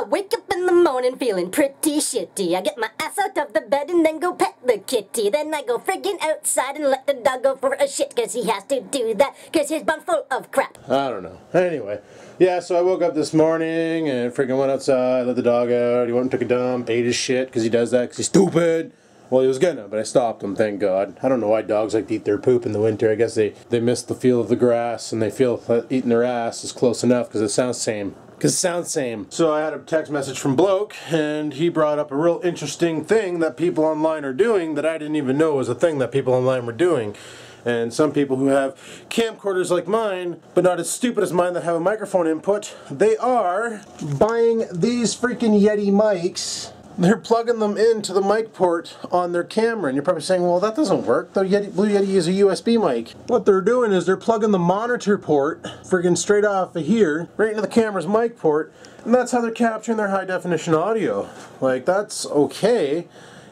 I wake up in the morning feeling pretty shitty. I get my ass out of the bed and then go pet the kitty. Then I go friggin' outside and let the dog go for a shit, cause he has to do that, cause his bum's full of crap. I don't know. Anyway, yeah, so I woke up this morning and friggin' went outside, let the dog out. He went and took a dump, ate his shit, because he does that, because he's stupid. Well, he was gonna, but I stopped him, thank God. I don't know why dogs like to eat their poop in the winter. I guess they miss the feel of the grass, and they feel that eating their ass is close enough, because it sounds same. So I had a text message from Bloke, and he brought up a real interesting thing that people online are doing that I didn't even know was a thing that people online were doing. And some people who have camcorders like mine, but not as stupid as mine that have a microphone input, they are buying these freaking Yeti mics. They're plugging them into the mic port on their camera, and you're probably saying, well, that doesn't work. The Blue Yeti is a USB mic. What they're doing is they're plugging the monitor port friggin' straight off of here, right into the camera's mic port, and that's how they're capturing their high definition audio. Like, that's okay.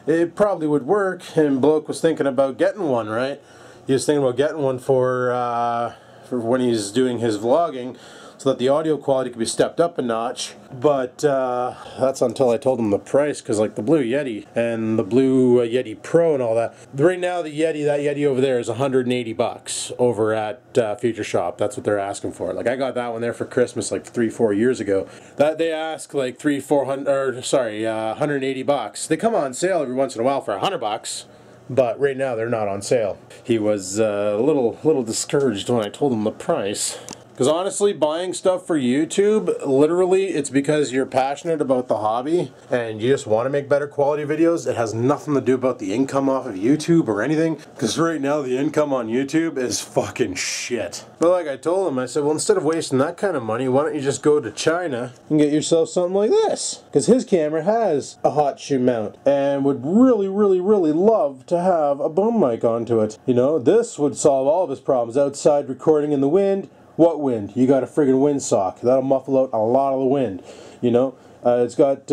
It probably would work, and Bloke was thinking about getting one, right? He was thinking about getting one for when he's doing his vlogging, so that the audio quality could be stepped up a notch. But that's until I told him the price, because like the Blue Yeti and the Blue Yeti Pro and all that. Right now the Yeti, that Yeti over there is 180 bucks over at Future Shop. That's what they're asking for. Like I got that one there for Christmas like 3-4 years ago. That they ask like 180 bucks. They come on sale every once in a while for 100 bucks. But right now they're not on sale. He was a little discouraged when I told him the price. Because honestly, buying stuff for YouTube, literally, it's because you're passionate about the hobby and you just want to make better quality videos. It has nothing to do about the income off of YouTube or anything. Because right now, the income on YouTube is fucking shit. But like I told him, I said, well, instead of wasting that kind of money, why don't you just go to China and get yourself something like this? Because his camera has a hot shoe mount and would really love to have a boom mic onto it. You know, this would solve all of his problems. Outside recording in the wind. What wind? You got a friggin' windsock. That'll muffle out a lot of the wind. You know, it's got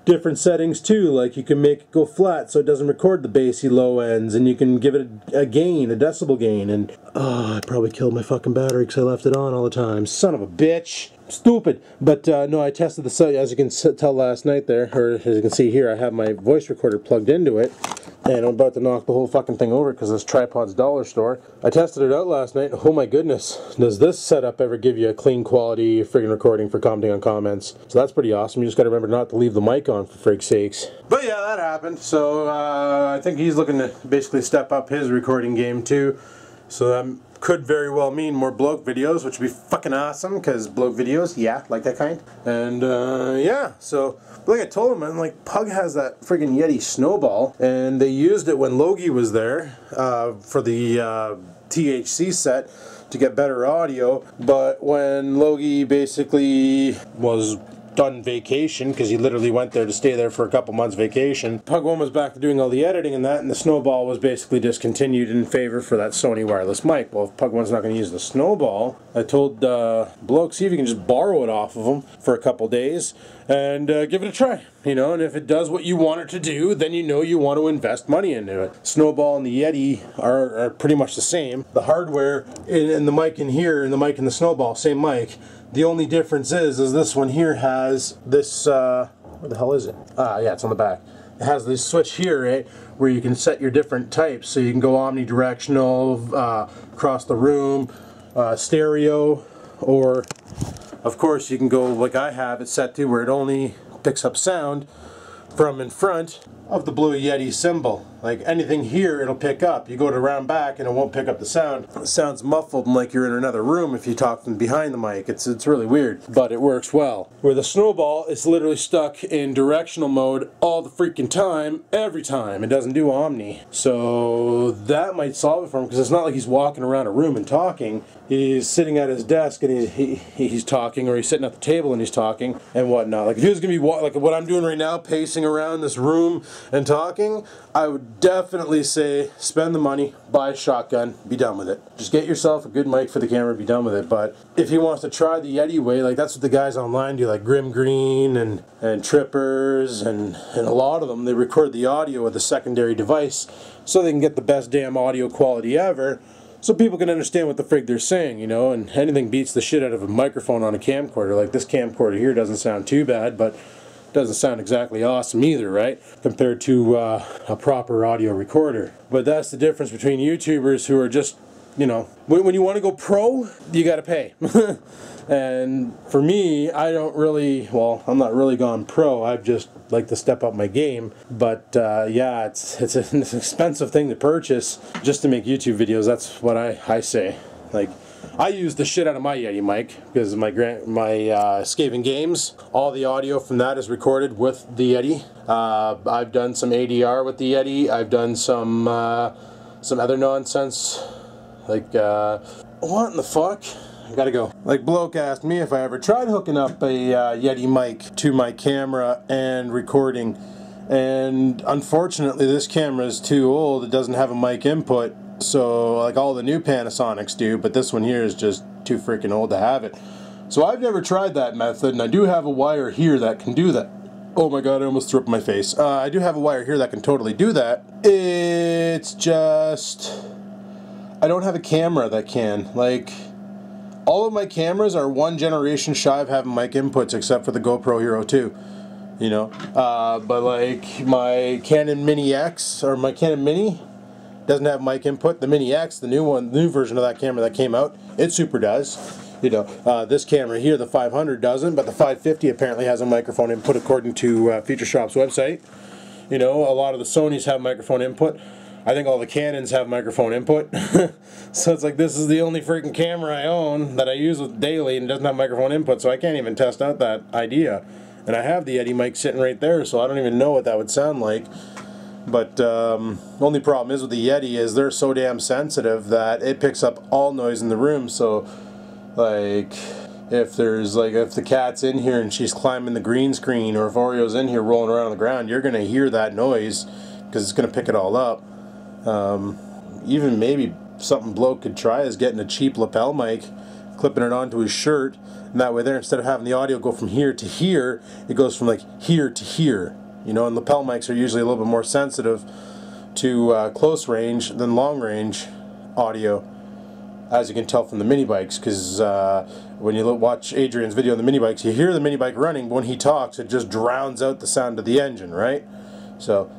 different settings too. Like you can make it go flat so it doesn't record the bassy low ends, and you can give it a gain, a decibel gain. And I probably killed my fucking battery because I left it on all the time. Son of a bitch. Stupid. But no, I tested the site, as you can tell last night there, or as you can see here, I have my voice recorder plugged into it. And I'm about to knock the whole fucking thing over because this tripod's dollar store. I tested it out last night. Oh my goodness. Does this setup ever give you a clean quality friggin' recording for commenting on comments? So that's pretty awesome. You just gotta remember not to leave the mic on, for frig's sakes. But yeah, that happened. So I think he's looking to basically step up his recording game too. So that could very well mean more Bloke videos, which would be fucking awesome, because Bloke videos, yeah, like that kind. And yeah, so like I told him, man, like Pug has that friggin' Yeti Snowball, and they used it when Logie was there for the THC set to get better audio. But when Logie basically was done vacation, because he literally went there to stay there for a couple months vacation, Pug 1 was back to doing all the editing and that, and the Snowball was basically discontinued in favor for that Sony wireless mic. Well, if Pug 1's not going to use the Snowball, I told Bloke, see if you can just borrow it off of him for a couple days and give it a try, you know, and if it does what you want it to do, then you know you want to invest money into it. Snowball and the Yeti are pretty much the same. The hardware in the mic in here and the mic in the Snowball, same mic. The only difference is this one here has this, where the hell is it? Yeah, it's on the back. It has this switch here, right, where you can set your different types. So you can go omnidirectional, across the room, stereo, or, of course, you can go like I have it set to where it only picks up sound from in front of the Blue Yeti symbol. Like anything here it'll pick up. You go to around back and it won't pick up the sound. It sounds muffled and like you're in another room if you talk from behind the mic. It's really weird, but it works well. Where the Snowball is literally stuck in directional mode all the freaking time, every time. It doesn't do Omni. So that might solve it for him, because it's not like he's walking around a room and talking. He's sitting at his desk and he's talking, or he's sitting at the table and he's talking and whatnot. Like if he was gonna be like what I'm doing right now, pacing around this room and talking, I would definitely say spend the money, buy a shotgun, be done with it. Just get yourself a good mic for the camera, be done with it. But if he wants to try the Yeti way, like that's what the guys online do, like Grim Green and Trippers and a lot of them, they record the audio with a secondary device so they can get the best damn audio quality ever, so people can understand what the frig they're saying, you know. And anything beats the shit out of a microphone on a camcorder. Like this camcorder here doesn't sound too bad, but doesn't sound exactly awesome either, right? Compared to a proper audio recorder. But that's the difference between YouTubers who are just, you know, when you want to go pro, you gotta pay. And for me, I don't really, well, I'm not really gone pro. I've just like to step up my game. But yeah, it's an expensive thing to purchase just to make YouTube videos. That's what I say. Like, I use the shit out of my Yeti mic because my Skaven Games, all the audio from that is recorded with the Yeti. I've done some ADR with the Yeti. I've done some other nonsense, like what in the fuck? I gotta go. Like, bloke asked me if I ever tried hooking up a Yeti mic to my camera and recording, and unfortunately this camera is too old. It doesn't have a mic input. So, like all the new Panasonics do, but this one here is just too freaking old to have it. So I've never tried that method, and I do have a wire here that can do that. Oh my god, I almost threw up my face. I do have a wire here that can totally do that. It's just, I don't have a camera that can. Like, all of my cameras are one generation shy of having mic inputs except for the GoPro Hero 2. You know? But like my Canon Mini X, or my Canon Mini, doesn't have mic input. The Mini X, the new version of that camera that came out, it super does. You know, this camera here, the 500 doesn't, but the 550 apparently has a microphone input according to Feature Shop's website. You know, a lot of the Sonys have microphone input. I think all the Canons have microphone input. So it's like, this is the only freaking camera I own that I use with daily and doesn't have microphone input, so I can't even test out that idea. And I have the Yeti mic sitting right there, so I don't even know what that would sound like. But only problem is with the Yeti is they're so damn sensitive that it picks up all noise in the room. So like if the cat's in here and she's climbing the green screen, or if Oreo's in here rolling around on the ground, you're gonna hear that noise because it's gonna pick it all up. Even maybe something bloke could try is getting a cheap lapel mic, clipping it onto his shirt, and that way there, instead of having the audio go from here to here, it goes from like here to here. You know, and lapel mics are usually a little bit more sensitive to close range than long range audio, as you can tell from the mini bikes. Because when you watch Adrian's video on the mini bikes, you hear the mini bike running, but when he talks, it just drowns out the sound of the engine, right? So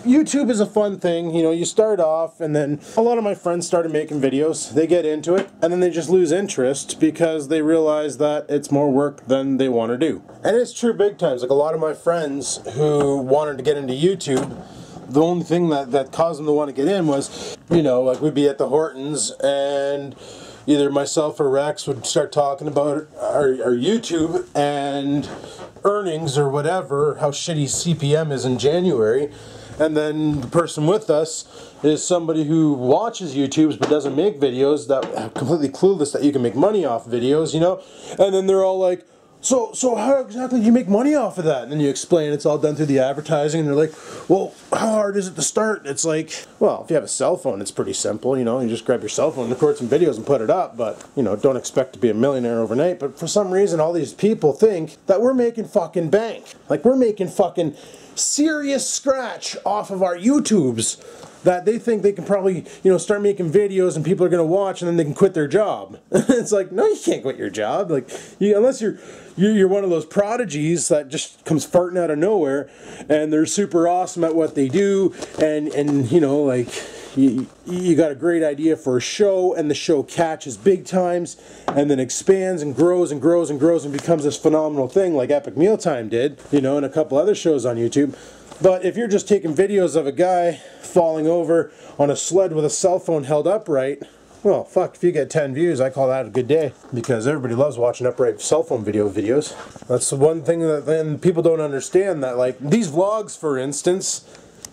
YouTube is a fun thing. You know, you start off, and then a lot of my friends started making videos. They get into it, and then they just lose interest because they realize that it's more work than they want to do. And it's true big times. Like, a lot of my friends who wanted to get into YouTube, the only thing that caused them to want to get in was, you know, like, we'd be at the Hortons, and either myself or Rex would start talking about our YouTube and earnings or whatever, how shitty CPM is in January. And then the person with us is somebody who watches YouTubes but doesn't make videos, that are completely clueless that you can make money off videos, you know? And then they're all like, so how exactly do you make money off of that? And then you explain it's all done through the advertising, and they're like, well, how hard is it to start? It's like, well, if you have a cell phone, it's pretty simple, you know? You just grab your cell phone, record some videos, and put it up. But, you know, don't expect to be a millionaire overnight. But for some reason, all these people think that we're making fucking bank. Like, we're making fucking serious scratch off of our YouTubes, that they think they can probably, you know, start making videos and people are going to watch, and then they can quit their job. It's like, no, you can't quit your job. Like, unless you're one of those prodigies that just comes farting out of nowhere, and they're super awesome at what they do, and you know, like, you got a great idea for a show, and the show catches big times, and then expands and grows and grows and grows and becomes this phenomenal thing like Epic Mealtime did, you know, and a couple other shows on YouTube. But if you're just taking videos of a guy falling over on a sled with a cell phone held upright, well, fuck, if you get 10 views, I call that a good day. Because everybody loves watching upright cell phone videos. That's the one thing that then people don't understand, that, like, these vlogs, for instance,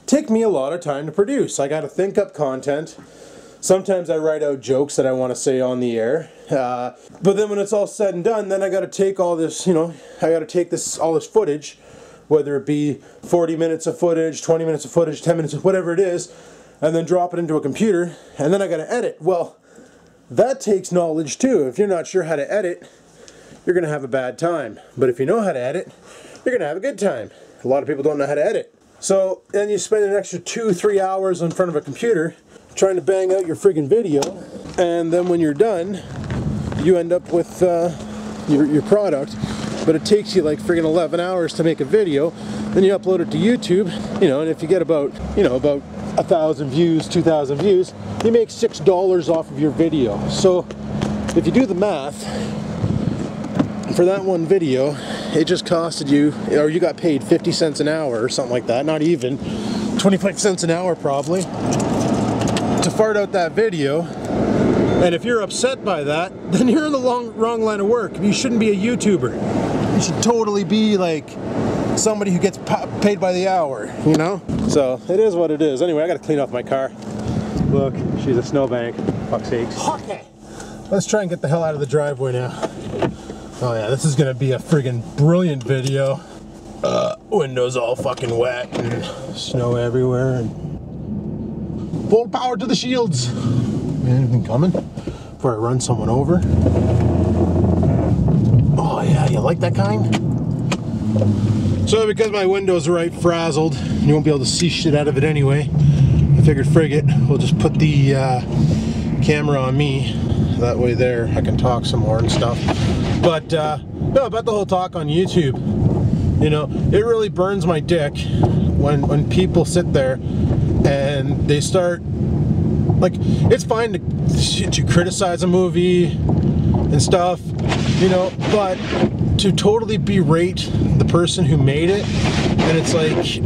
take me a lot of time to produce. I gotta think up content. Sometimes I write out jokes that I want to say on the air. But then when it's all said and done, then I gotta take all this, you know, I gotta take all this footage, whether it be 40 minutes of footage, 20 minutes of footage, 10 minutes of whatever it is, and then drop it into a computer, and then I gotta edit. Well, that takes knowledge too. If you're not sure how to edit, you're gonna have a bad time. But if you know how to edit, you're gonna have a good time. A lot of people don't know how to edit. So then you spend an extra 2-3 hours in front of a computer trying to bang out your friggin' video, and then when you're done, you end up with your product. but it takes you like friggin' 11 hours to make a video. Then you upload it to YouTube, you know, and if you get about, you know, about 1,000 views, 2,000 views, you make $6 off of your video. So if you do the math, for that one video, it just costed you, or you got paid 50 cents an hour or something like that, not even, 25 cents an hour probably, to fart out that video. And if you're upset by that, then you're in the wrong line of work. You shouldn't be a YouTuber. You should totally be like somebody who gets paid by the hour, you know? So it is what it is. Anyway, I gotta clean off my car. Look, she's a snowbank, fuck's sakes. Okay, let's try and get the hell out of the driveway now. Oh yeah, this is gonna be a friggin' brilliant video. Windows all fucking wet and snow everywhere and full power to the shields. Anything coming before I run someone over? Oh yeah, you like that kind? So because my window's right frazzled, you won't be able to see shit out of it anyway, I figured frig it, we'll just put the camera on me. That way there I can talk some more and stuff. But no, about the whole talk on YouTube, you know, it really burns my dick when people sit there and they start, like, it's fine to criticize a movie and stuff, you know, but to totally berate the person who made it, and it's like,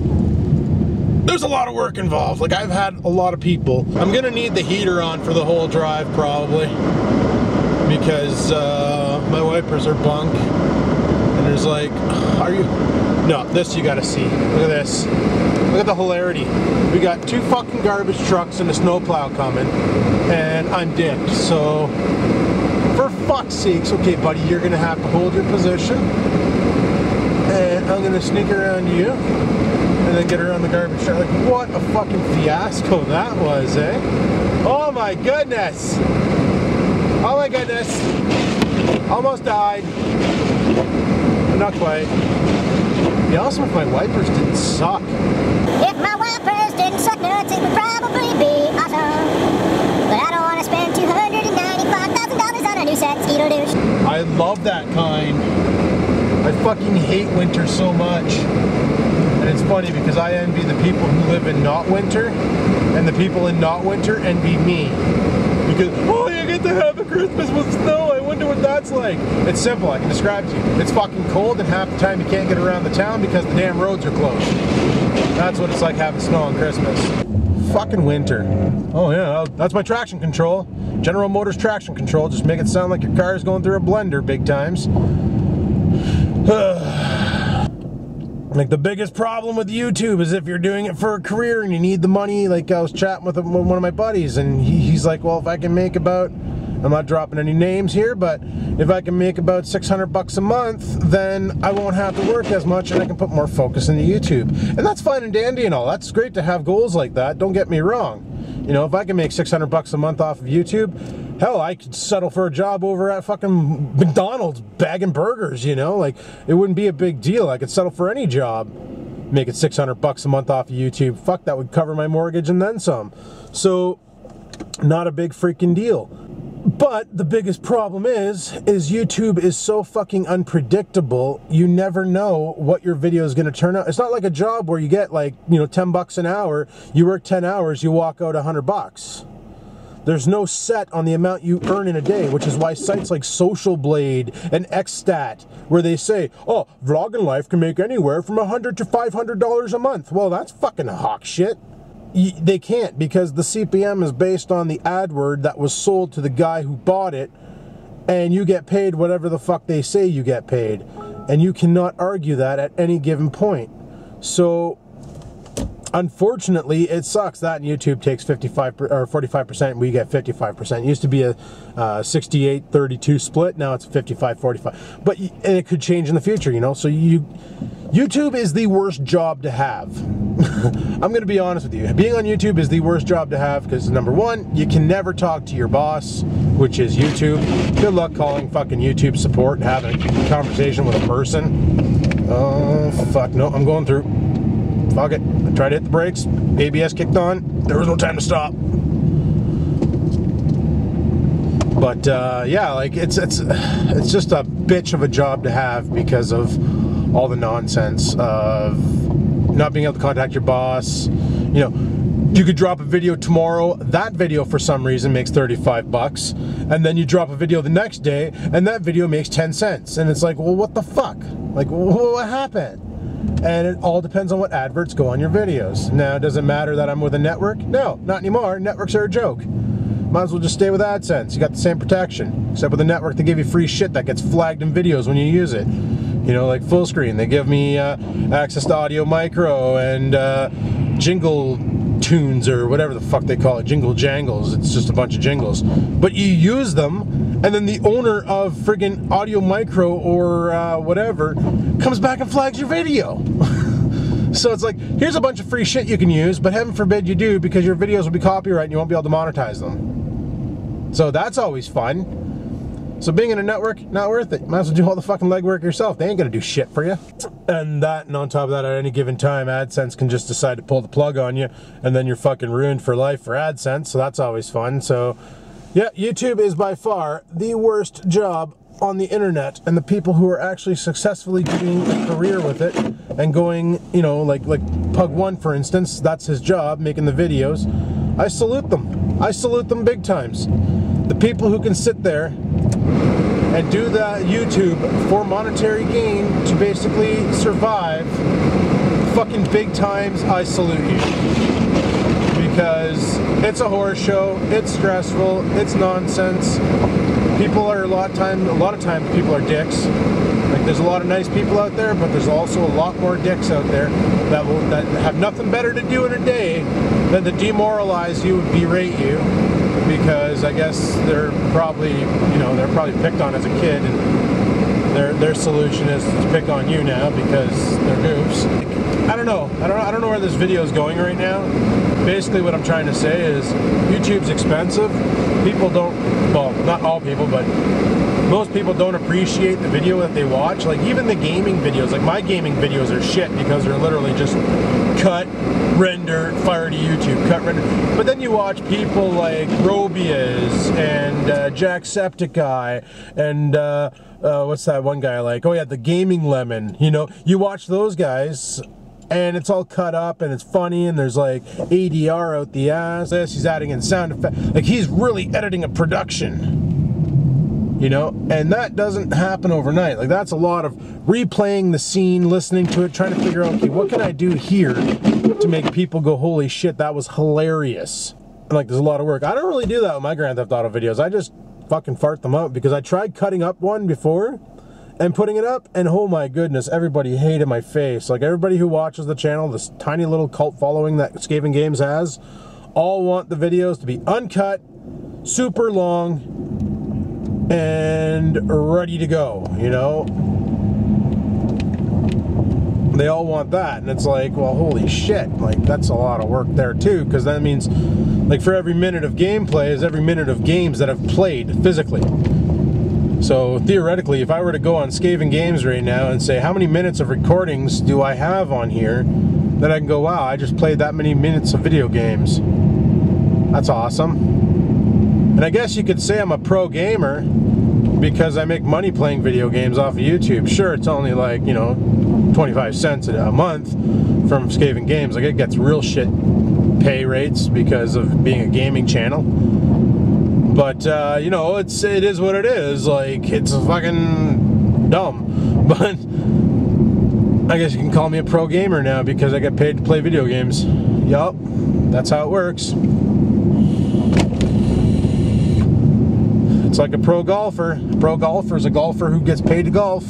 there's a lot of work involved. Like, I've had a lot of people, I'm gonna need the heater on for the whole drive probably, because my wipers are bunk, and there's like, no, this you gotta see. Look at this. Look at the hilarity. We got 2 fucking garbage trucks and a snowplow coming, and I'm dipped. So, for fuck's sakes, okay, buddy, you're gonna have to hold your position, and I'm gonna sneak around you, and then get around the garbage truck. Like, what a fucking fiasco that was, eh? Oh my goodness! Oh my goodness! Almost died. But not quite. Be awesome if my wipers didn't suck. If my wipers didn't suck nuts, it would probably be awesome. But I don't want to spend $295,000 on a new set, Skeeto douche. I love that kind. I fucking hate winter so much. And it's funny because I envy the people who live in not winter, and the people in not winter envy me. Because, oh, you get to have a Christmas with snow, I wonder what that's like. It's simple, I can describe to you. It's fucking cold, and half the time you can't get around the town because the damn roads are closed. That's what it's like having snow on Christmas. Fucking winter. Oh yeah, that's my traction control. General Motors traction control. Just make it sound like your car is going through a blender big times. Like, the biggest problem with YouTube is if you're doing it for a career and you need the money. Like, I was chatting with one of my buddies, and he's like, well, if I can make about, I'm not dropping any names here, but if I can make about 600 bucks a month, then I won't have to work as much and I can put more focus into YouTube. And that's fine and dandy and all. That's great to have goals like that, don't get me wrong. You know, if I can make 600 bucks a month off of YouTube, hell, I could settle for a job over at fucking McDonald's bagging burgers, you know? Like, it wouldn't be a big deal. I could settle for any job, making 600 bucks a month off of YouTube. Fuck, that would cover my mortgage and then some. So, not a big freaking deal. But the biggest problem is YouTube is so fucking unpredictable. You never know what your video is going to turn out. It's not like a job where you get, like, you know, 10 bucks an hour. You work 10 hours, you walk out 100 bucks. There's no set on the amount you earn in a day, which is why sites like Social Blade and Xstat, where they say, oh, vlogging life can make anywhere from $100 to $500 a month. Well, that's fucking hawk shit. They can't, because the CPM is based on the AdWord that was sold to the guy who bought it, and you get paid whatever the fuck they say you get paid. And you cannot argue that at any given point. So, unfortunately, it sucks that YouTube takes 55 or 45%, and we get 55%. It used to be a 68-32 split. Now it's 55-45. But and it could change in the future, you know. So YouTube is the worst job to have. I'm going to be honest with you. Being on YouTube is the worst job to have because, number one, you can never talk to your boss, which is YouTube. Good luck calling fucking YouTube support and having a conversation with a person. Oh, fuck. No, I'm going through. Fuck it. I tried to hit the brakes. ABS kicked on. There was no time to stop. But yeah, like it's just a bitch of a job to have because of all the nonsense of not being able to contact your boss. You know, you could drop a video tomorrow, that video for some reason makes 35 bucks, and then you drop a video the next day and that video makes 10 cents, and it's like, well, what the fuck? Like, what happened? And it all depends on what adverts go on your videos. Now, does it matter that I'm with a network? No, not anymore. Networks are a joke. Might as well just stay with AdSense. You got the same protection. Except with the network, they give you free shit that gets flagged in videos when you use it. You know, like full screen. They give me access to audio micro and jingle tunes or whatever the fuck they call it. Jingle jangles. It's just a bunch of jingles. But you use them, and then the owner of friggin' audio micro or whatever comes back and flags your video. So it's like, here's a bunch of free shit you can use, but heaven forbid you do, because your videos will be copyright and you won't be able to monetize them. So that's always fun. So being in a network, not worth it. Might as well do all the fucking legwork yourself. They ain't gonna do shit for you. And on top of that, at any given time, AdSense can just decide to pull the plug on you, and then you're fucking ruined for life for AdSense, so that's always fun. So yeah, YouTube is by far the worst job on the internet, and the people who are actually successfully doing a career with it and going, you know, like Pug1, for instance, that's his job, making the videos. I salute them. I salute them big times. The people who can sit there and do that YouTube for monetary gain to basically survive, fucking big times, I salute you. Because it's a horror show, it's stressful, it's nonsense. People are a lot of time people are dicks. Like, there's a lot of nice people out there, but there's also a lot more dicks out there that have nothing better to do in a day than to demoralize you and berate you, because I guess they're probably, you know, they're probably picked on as a kid, and their solution is to pick on you now because they're goofs. I don't know where this video is going right now. Basically what I'm trying to say is YouTube's expensive. People don't, well, not all people, but most people don't appreciate the video that they watch. Like, even the gaming videos, like my gaming videos are shit because they're literally just cut, render, fire to YouTube, cut, render. But then you watch people like Robias and Jacksepticeye and what's that one guy like? Oh yeah, the Gaming Lemon. You know, you watch those guys, and it's all cut up and it's funny, and there's like ADR out the ass. He's adding in sound effects. Like, he's really editing a production, you know, and that doesn't happen overnight. Like, that's a lot of replaying the scene, listening to it, trying to figure out, okay, what can I do here to make people go, holy shit, that was hilarious. And like, there's a lot of work. I don't really do that with my Grand Theft Auto videos. I just fucking fart them out, because I tried cutting up one before and putting it up, and oh my goodness, everybody hated my face. Like, everybody who watches the channel, this tiny little cult following that Skaven Games has, all want the videos to be uncut, super long, and ready to go, you know? They all want that, and it's like, well, holy shit, like, that's a lot of work there too, because that means, like, for every minute of gameplay is every minute of games that I've played physically. So theoretically, if I were to go on Skaven Games right now and say, how many minutes of recordings do I have on here, then I can go, wow, I just played that many minutes of video games. That's awesome. And I guess you could say I'm a pro gamer because I make money playing video games off of YouTube. Sure, it's only like, you know, 25 cents a month from Skaven Games. Like, it gets real shit pay rates because of being a gaming channel. But, you know, it is what it is. Like, it's fucking dumb. But I guess you can call me a pro gamer now because I get paid to play video games. Yup, that's how it works. It's like a pro golfer. A pro golfer is a golfer who gets paid to golf.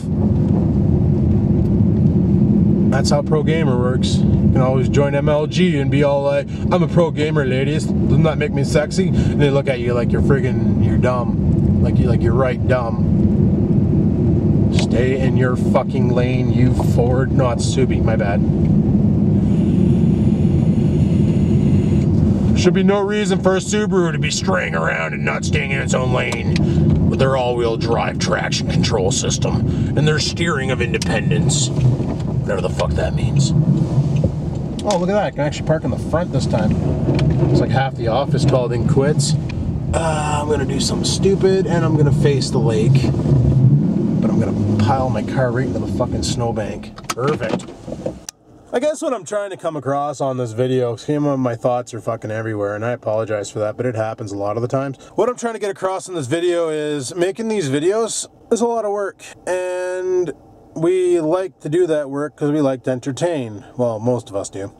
That's how pro gamer works. You can always join MLG and be all like, I'm a pro gamer, ladies. Doesn't that make me sexy? And they look at you like you're dumb. Like you're right dumb. Stay in your fucking lane, you forward. No, it's Subi, my bad. Should be no reason for a Subaru to be straying around and not staying in its own lane with their all-wheel drive traction control system and their steering of independence. Whatever the fuck that means. Oh, look at that. I can actually park in the front this time. It's like half the office called in quits. I'm gonna do something stupid and I'm gonna face the lake. But I'm gonna pile my car right into the fucking snowbank. Perfect. I guess what I'm trying to come across on this video, some of my thoughts are fucking everywhere, and I apologize for that, but it happens a lot of the times. What I'm trying to get across in this video is making these videos is a lot of work, and we like to do that work because we like to entertain. Well, most of us do.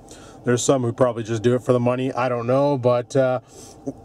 There's some who probably just do it for the money, I don't know, but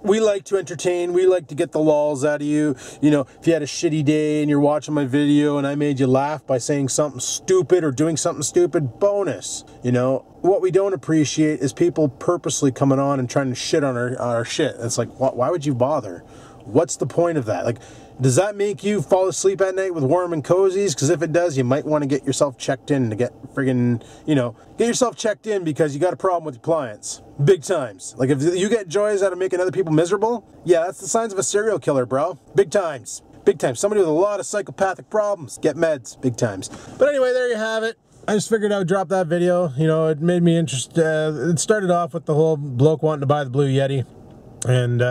we like to entertain, we like to get the lulz out of you. You know, if you had a shitty day and you're watching my video and I made you laugh by saying something stupid or doing something stupid, bonus. You know, what we don't appreciate is people purposely coming on and trying to shit on our shit. It's like, why would you bother? What's the point of that? Like, does that make you fall asleep at night with warm and cozies? Because if it does, you might want to get yourself checked in to get friggin', you know, get yourself checked in because you got a problem with your clients. Big times. Like, if you get joys out of making other people miserable, yeah, that's the signs of a serial killer, bro. Big times. Big times. Somebody with a lot of psychopathic problems. Get meds. Big times. But anyway, there you have it. I just figured I would drop that video. You know, it made me interested. It started off with the whole bloke wanting to buy the Blue Yeti. And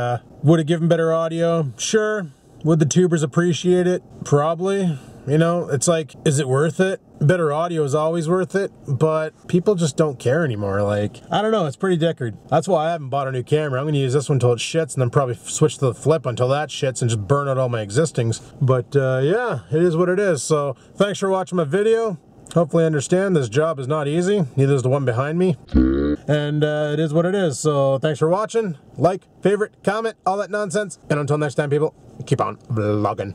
would it give him better audio? Sure. Would the tubers appreciate it? Probably. You know, it's like, is it worth it? Better audio is always worth it, but people just don't care anymore. Like, I don't know, it's pretty dickered. That's why I haven't bought a new camera. I'm going to use this one until it shits and then probably switch to the flip until that shits and just burn out all my existings. But yeah, it is what it is. So thanks for watching my video. Hopefully you understand this job is not easy. Neither is the one behind me. And it is what it is. So thanks for watching. Like, favorite, comment, all that nonsense. And until next time, people, keep on vlogging.